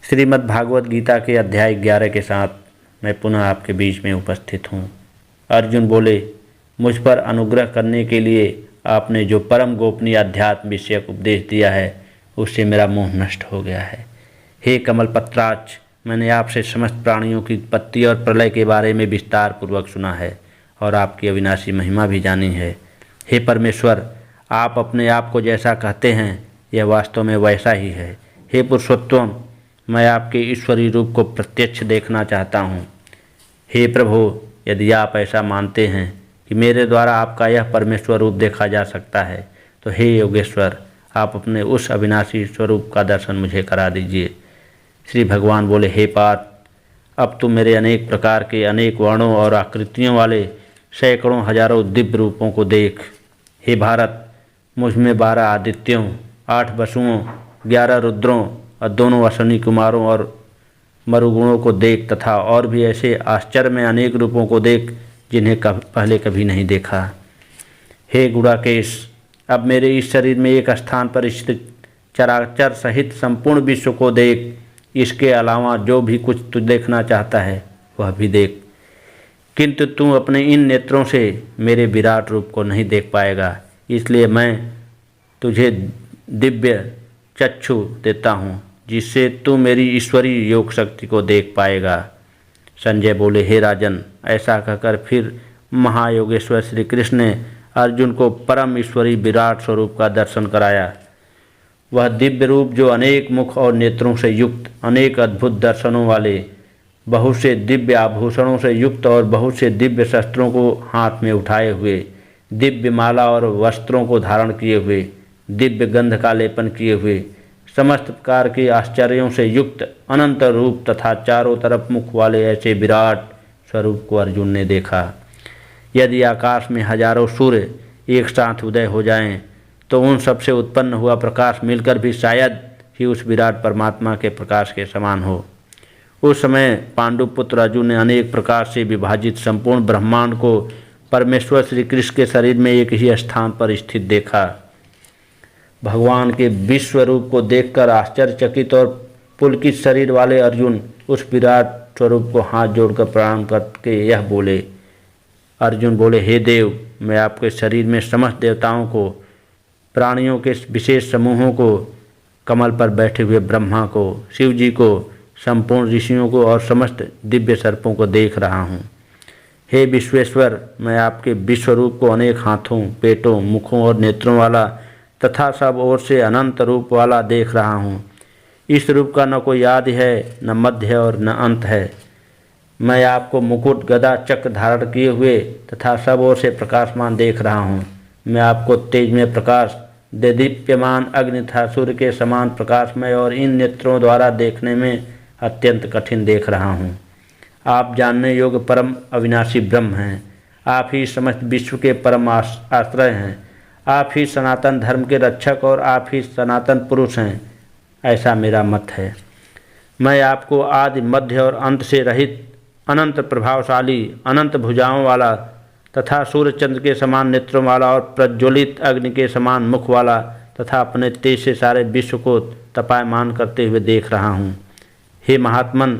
श्रीमद् भागवत गीता के अध्याय 11 के साथ मैं पुनः आपके बीच में उपस्थित हूँ। अर्जुन बोले, मुझ पर अनुग्रह करने के लिए आपने जो परम गोपनीय अध्यात्म विषयक उपदेश दिया है उससे मेरा मोह नष्ट हो गया है। हे कमलपत्राक्ष, मैंने आपसे समस्त प्राणियों की उत्पत्ति और प्रलय के बारे में विस्तार पूर्वक सुना है और आपकी अविनाशी महिमा भी जानी है। हे परमेश्वर, आप अपने आप को जैसा कहते हैं यह वास्तव में वैसा ही है। हे पुरुषोत्तम, मैं आपके ईश्वरी रूप को प्रत्यक्ष देखना चाहता हूँ। हे प्रभु, यदि आप ऐसा मानते हैं कि मेरे द्वारा आपका यह परमेश्वर रूप देखा जा सकता है तो हे योगेश्वर, आप अपने उस अविनाशी स्वरूप का दर्शन मुझे करा दीजिए। श्री भगवान बोले, हे पार्थ, अब तुम मेरे अनेक प्रकार के अनेक वर्णों और आकृतियों वाले सैकड़ों हजारों दिव्य रूपों को देख। हे भारत, मुझ में 12 आदित्यों, 8 वसुओं, 11 रुद्रों और दोनों अश्विनी कुमारों और मरुगुणों को देख तथा और भी ऐसे आश्चर्य में अनेक रूपों को देख जिन्हें पहले कभी नहीं देखा। हे गुणाकेश, अब मेरे इस शरीर में एक स्थान पर स्थित चराचर सहित संपूर्ण विश्व को देख। इसके अलावा जो भी कुछ तू देखना चाहता है वह भी देख, किंतु तू अपने इन नेत्रों से मेरे विराट रूप को नहीं देख पाएगा। इसलिए मैं तुझे दिव्य चक्षु देता हूँ जिससे तू मेरी ईश्वरीय योग शक्ति को देख पाएगा। संजय बोले, हे राजन, ऐसा कहकर फिर महायोगेश्वर श्री कृष्ण ने अर्जुन को परम ईश्वरी विराट स्वरूप का दर्शन कराया। वह दिव्य रूप जो अनेक मुख और नेत्रों से युक्त, अनेक अद्भुत दर्शनों वाले, बहुत से दिव्य आभूषणों से युक्त और बहुत से दिव्य शस्त्रों को हाथ में उठाए हुए, दिव्य माला और वस्त्रों को धारण किए हुए, दिव्य गंध का लेपन किए हुए, समस्त प्रकार के आश्चर्यों से युक्त अनंत रूप तथा चारों तरफ मुख वाले ऐसे विराट स्वरूप को अर्जुन ने देखा। यदि आकाश में हजारों सूर्य एक साथ उदय हो जाएं, तो उन सबसे उत्पन्न हुआ प्रकाश मिलकर भी शायद ही उस विराट परमात्मा के प्रकाश के समान हो। उस समय पांडुपुत्र अर्जुन ने अनेक प्रकार से विभाजित संपूर्ण ब्रह्मांड को परमेश्वर श्री कृष्ण के शरीर में एक ही स्थान पर स्थित देखा। भगवान के विश्व रूप को देखकर आश्चर्यचकित और पुलकित शरीर वाले अर्जुन उस विराट स्वरूप को हाथ जोड़कर प्रणाम करके यह बोले। अर्जुन बोले, हे देव, मैं आपके शरीर में समस्त देवताओं को, प्राणियों के विशेष समूहों को, कमल पर बैठे हुए ब्रह्मा को, शिव जी को, संपूर्ण ऋषियों को और समस्त दिव्य सर्पों को देख रहा हूँ। हे विश्वेश्वर, मैं आपके विश्वरूप को अनेक हाथों, पेटों, मुखों और नेत्रों वाला तथा सब ओर से अनंत रूप वाला देख रहा हूँ। इस रूप का न कोई आदि है, न मध्य है और न अंत है। मैं आपको मुकुट, गदा, चक्र धारण किए हुए तथा सब ओर से प्रकाशमान देख रहा हूँ। मैं आपको तेज में प्रकाश, देदीप्यमान अग्नि तथा सूर्य के समान प्रकाशमय और इन नेत्रों द्वारा देखने में अत्यंत कठिन देख रहा हूँ। आप जानने योग्य परम अविनाशी ब्रह्म हैं। आप ही समस्त विश्व के परम आश्रय हैं। आप ही सनातन धर्म के रक्षक और आप ही सनातन पुरुष हैं, ऐसा मेरा मत है। मैं आपको आदि, मध्य और अंत से रहित, अनंत प्रभावशाली, अनंत भुजाओं वाला तथा सूर्य चंद्र के समान नेत्रों वाला और प्रज्वलित अग्नि के समान मुख वाला तथा अपने तेज से सारे विश्व को तपायमान करते हुए देख रहा हूँ। हे महात्मन,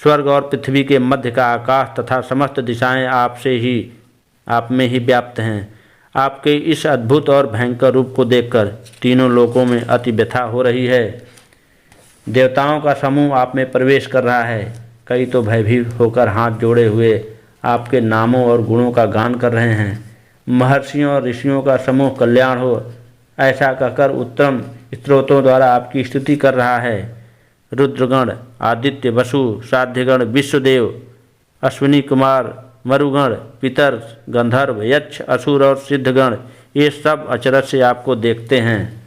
स्वर्ग और पृथ्वी के मध्य का आकाश तथा समस्त दिशाएं आप में ही व्याप्त हैं। आपके इस अद्भुत और भयंकर रूप को देखकर तीनों लोकों में अति व्यथा हो रही है। देवताओं का समूह आप में प्रवेश कर रहा है। कई तो भयभीत होकर हाथ जोड़े हुए आपके नामों और गुणों का गान कर रहे हैं। महर्षियों और ऋषियों का समूह कल्याण हो ऐसा कहकर उत्तम स्तोत्रों द्वारा आपकी स्तुति कर रहा है। रुद्रगण, आदित्य, वसु, साध्यगण, विश्वदेव, अश्विनी कुमार, मरुगण, पितर, गंधर्व, यक्ष, असुर और सिद्धगण, ये सब अचरज से आपको देखते हैं।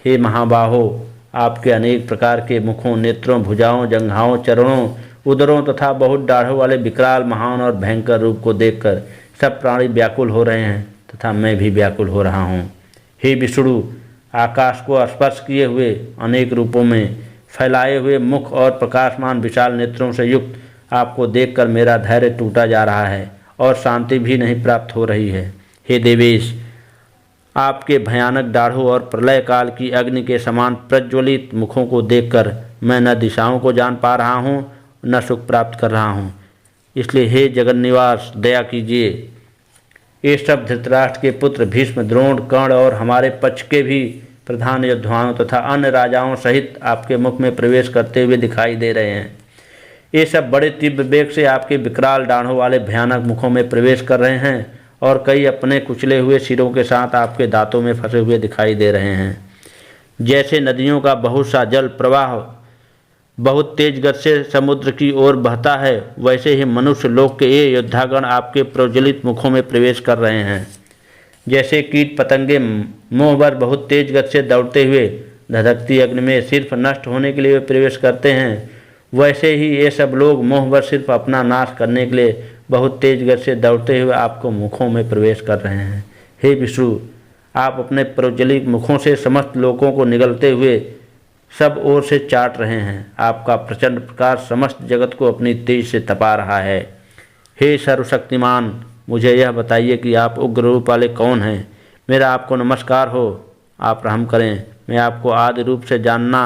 हे महाबाहो, आपके अनेक प्रकार के मुखों, नेत्रों, भुजाओं, जंघाओं, चरणों, उदरों तथा बहुत दाढ़ों वाले विकराल, महान और भयंकर रूप को देखकर सब प्राणी व्याकुल हो रहे हैं तथा मैं भी व्याकुल हो रहा हूँ। हे विष्णु, आकाश को स्पर्श किए हुए अनेक रूपों में फैलाए हुए मुख और प्रकाशमान विशाल नेत्रों से युक्त आपको देखकर मेरा धैर्य टूटा जा रहा है और शांति भी नहीं प्राप्त हो रही है। हे देवेश, आपके भयानक दाढ़ों और प्रलय काल की अग्नि के समान प्रज्वलित मुखों को देखकर मैं न दिशाओं को जान पा रहा हूँ न सुख प्राप्त कर रहा हूँ। इसलिए हे जगन निवास दया कीजिए। ये सब धृतराष्ट्र के पुत्र भीष्म, द्रोण, कर्ण और हमारे पक्ष के भी प्रधान योद्धाओं तथा अन्य राजाओं सहित आपके मुख में प्रवेश करते हुए दिखाई दे रहे हैं। ये सब बड़े तीव्र वेग से आपके विकराल डाढ़ों वाले भयानक मुखों में प्रवेश कर रहे हैं और कई अपने कुचले हुए सिरों के साथ आपके दांतों में फंसे हुए दिखाई दे रहे हैं। जैसे नदियों का बहुत सा जल प्रवाह बहुत तेज गति से समुद्र की ओर बहता है, वैसे ही मनुष्य लोक के ये योद्धागण आपके प्रज्वलित मुखों में प्रवेश कर रहे हैं। जैसे कीट पतंगे मोहभर बहुत तेज गति से दौड़ते हुए धधकती अग्नि में सिर्फ नष्ट होने के लिए प्रवेश करते हैं, वैसे ही ये सब लोग मोहभर सिर्फ अपना नाश करने के लिए बहुत तेज गति से दौड़ते हुए आपको मुखों में प्रवेश कर रहे हैं। हे विष्णु, आप अपने प्रज्वलित मुखों से समस्त लोगों को निगलते हुए सब ओर से चाट रहे हैं। आपका प्रचंड प्रकाश समस्त जगत को अपनी तेज से तपा रहा है। हे सर्वशक्तिमान, मुझे यह बताइए कि आप उग्र रूप वाले कौन हैं। मेरा आपको नमस्कार हो, आप रहम करें। मैं आपको आदि रूप से जानना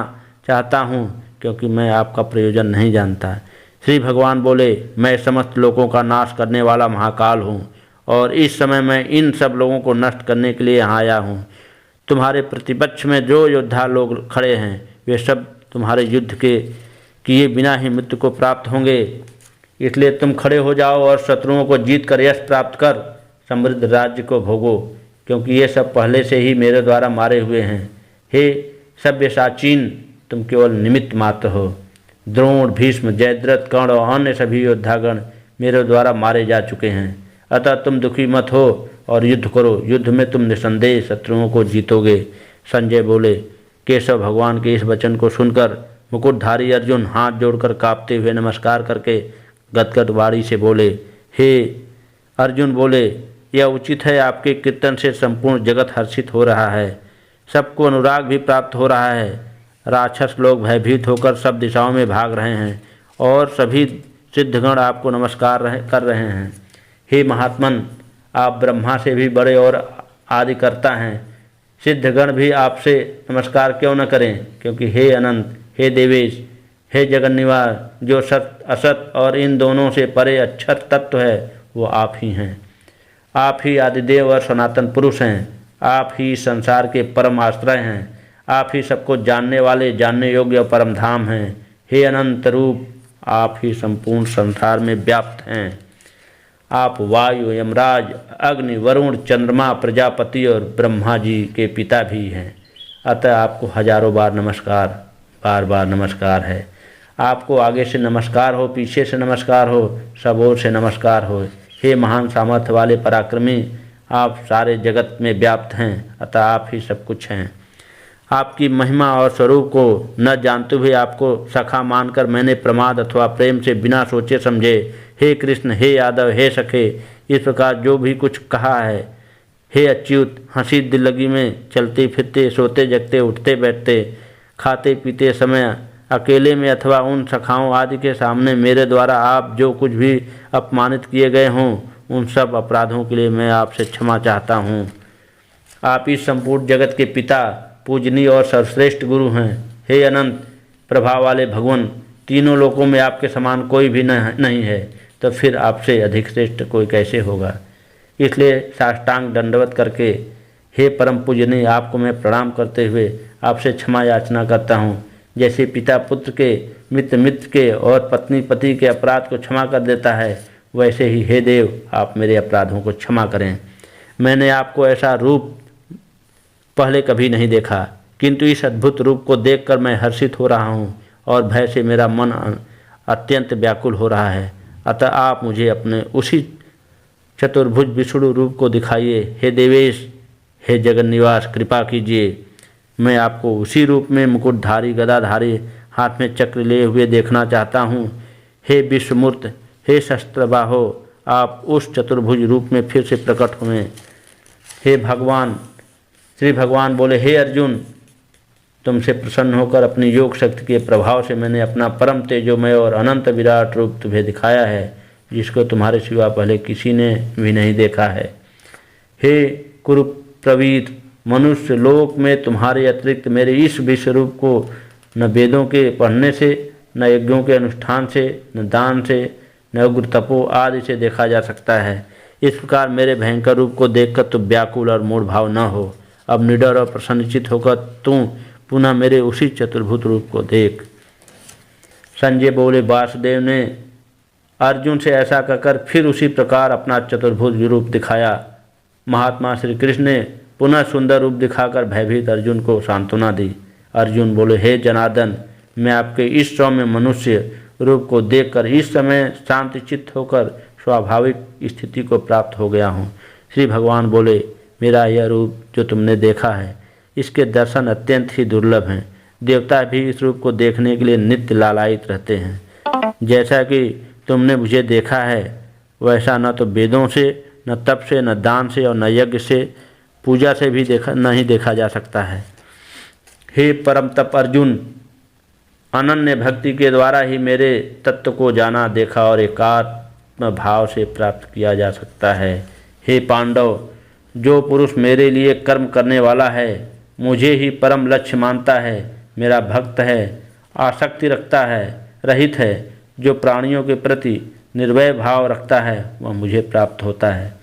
चाहता हूँ, क्योंकि मैं आपका प्रयोजन नहीं जानता। श्री भगवान बोले, मैं समस्त लोगों का नाश करने वाला महाकाल हूँ और इस समय मैं इन सब लोगों को नष्ट करने के लिए यहाँ आया हूँ। तुम्हारे प्रतिपक्ष में जो योद्धा लोग खड़े हैं वे सब तुम्हारे युद्ध के किए बिना ही मृत्यु को प्राप्त होंगे। इसलिए तुम खड़े हो जाओ और शत्रुओं को जीत कर यश प्राप्त कर समृद्ध राज्य को भोगो, क्योंकि ये सब पहले से ही मेरे द्वारा मारे हुए हैं। हे सव्यसाचीन, तुम केवल निमित्त मात्र हो। द्रोण, भीष्म, जयद्रथ, कर्ण और अन्य सभी योद्धागण मेरे द्वारा मारे जा चुके हैं। अतः तुम दुखी मत हो और युद्ध करो। युद्ध में तुम निसंदेह शत्रुओं को जीतोगे। संजय बोले। केशव भगवान के इस वचन को सुनकर मुकुटधारी अर्जुन हाथ जोड़कर कांपते हुए नमस्कार करके गदगद वाणी से बोले। हे अर्जुन बोले, यह उचित है, आपके कीर्तन से संपूर्ण जगत हर्षित हो रहा है, सबको अनुराग भी प्राप्त हो रहा है। राक्षस लोग भयभीत होकर सब दिशाओं में भाग रहे हैं और सभी सिद्धगण आपको नमस्कार कर रहे हैं। हे महात्मन, आप ब्रह्मा से भी बड़े और आदिकर्ता हैं। सिद्धगण भी आपसे नमस्कार क्यों न करें, क्योंकि हे अनंत, हे देवेश, हे जगन्निवास, जो सत असत और इन दोनों से परे अक्षर तत्व है वो आप ही हैं। आप ही आदिदेव और सनातन पुरुष हैं। आप ही संसार के परम आश्रय हैं। आप ही सबको जानने वाले, जानने योग्य और परम धाम हैं। हे अनंत रूप, आप ही संपूर्ण संसार में व्याप्त हैं। आप वायु, यमराज, अग्नि, वरुण, चंद्रमा, प्रजापति और ब्रह्मा जी के पिता भी हैं। अतः आपको हजारों बार नमस्कार, बार बार नमस्कार है। आपको आगे से नमस्कार हो, पीछे से नमस्कार हो, सब ओर से नमस्कार हो। हे महान सामर्थ्य वाले पराक्रमी, आप सारे जगत में व्याप्त हैं, अतः आप ही सब कुछ हैं। आपकी महिमा और स्वरूप को न जानते हुए आपको सखा मानकर मैंने प्रमाद अथवा प्रेम से बिना सोचे समझे हे कृष्ण, हे यादव, हे सखे, इस प्रकार जो भी कुछ कहा है। हे अच्युत, हंसी दिल्लगी में चलते फिरते, सोते जगते, उठते बैठते, खाते पीते समय, अकेले में अथवा उन सखाओं आदि के सामने मेरे द्वारा आप जो कुछ भी अपमानित किए गए हों, उन सब अपराधों के लिए मैं आपसे क्षमा चाहता हूँ। आप इस संपूर्ण जगत के पिता, पूजनीय और सर्वश्रेष्ठ गुरु हैं। हे अनंत प्रभाव वाले भगवान, तीनों लोकों में आपके समान कोई भी नहीं है, तो फिर आपसे अधिक श्रेष्ठ कोई कैसे होगा। इसलिए साष्टांग दंडवत करके हे परम पूजनीय, आपको मैं प्रणाम करते हुए आपसे क्षमा याचना करता हूँ। जैसे पिता पुत्र के, मित्र मित्र के और पत्नी पति के अपराध को क्षमा कर देता है, वैसे ही हे देव, आप मेरे अपराधों को क्षमा करें। मैंने आपको ऐसा रूप पहले कभी नहीं देखा, किंतु इस अद्भुत रूप को देखकर मैं हर्षित हो रहा हूँ और भय से मेरा मन अत्यंत व्याकुल हो रहा है। अतः आप मुझे अपने उसी चतुर्भुज विष्णु रूप को दिखाइए। हे देवेश, हे जगन्निवास, कृपा कीजिए। मैं आपको उसी रूप में मुकुटधारी, गदाधारी, हाथ में चक्र लिए हुए देखना चाहता हूँ। हे विश्वमूर्त, हे शस्त्रबाहो, आप उस चतुर्भुज रूप में फिर से प्रकट हुए। हे भगवान, श्री भगवान बोले, हे अर्जुन, तुमसे प्रसन्न होकर अपनी योग शक्ति के प्रभाव से मैंने अपना परम तेजोमय और अनंत विराट रूप तुम्हें दिखाया है, जिसको तुम्हारे सिवा पहले किसी ने भी नहीं देखा है। हे कुरु प्रवीत, मनुष्य लोक में तुम्हारे अतिरिक्त मेरे इस विश्व रूप को न वेदों के पढ़ने से, न यज्ञों के अनुष्ठान से, न दान से, न उग्र तपो आदि से देखा जा सकता है। इस प्रकार मेरे भयंकर रूप को देखकर तू व्याकुल और मूढ़ भाव न हो। अब निडर और प्रसन्नचित होकर तू पुनः मेरे उसी चतुर्भुज रूप को देख। संजय बोले, वासुदेव ने अर्जुन से ऐसा कहकर फिर उसी प्रकार अपना चतुर्भुज रूप दिखाया। महात्मा श्री कृष्ण ने पुनः सुंदर रूप दिखाकर भयभीत अर्जुन को सांत्वना दी। अर्जुन बोले, हे जनार्दन, मैं आपके इस सौम्य मनुष्य रूप को देखकर इस समय शांतिचित्त होकर स्वाभाविक स्थिति को प्राप्त हो गया हूँ। श्री भगवान बोले, मेरा यह रूप जो तुमने देखा है, इसके दर्शन अत्यंत ही दुर्लभ हैं। देवता भी इस रूप को देखने के लिए नित्य लालायित रहते हैं। जैसा कि तुमने मुझे देखा है, वैसा न तो वेदों से, न तप से, न दान से और न यज्ञ से, पूजा से भी नहीं देखा जा सकता है। हे परम तप अर्जुन, अनन्य भक्ति के द्वारा ही मेरे तत्व को जाना, देखा और एकात्म भाव से प्राप्त किया जा सकता है। हे पांडव, जो पुरुष मेरे लिए कर्म करने वाला है, मुझे ही परम लक्ष्य मानता है, मेरा भक्त है, आसक्ति रखता है, रहित है, जो प्राणियों के प्रति निर्भय भाव रखता है, वह मुझे प्राप्त होता है।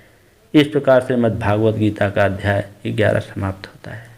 इस प्रकार से श्रीमद् भागवत गीता का अध्याय 11 समाप्त होता है।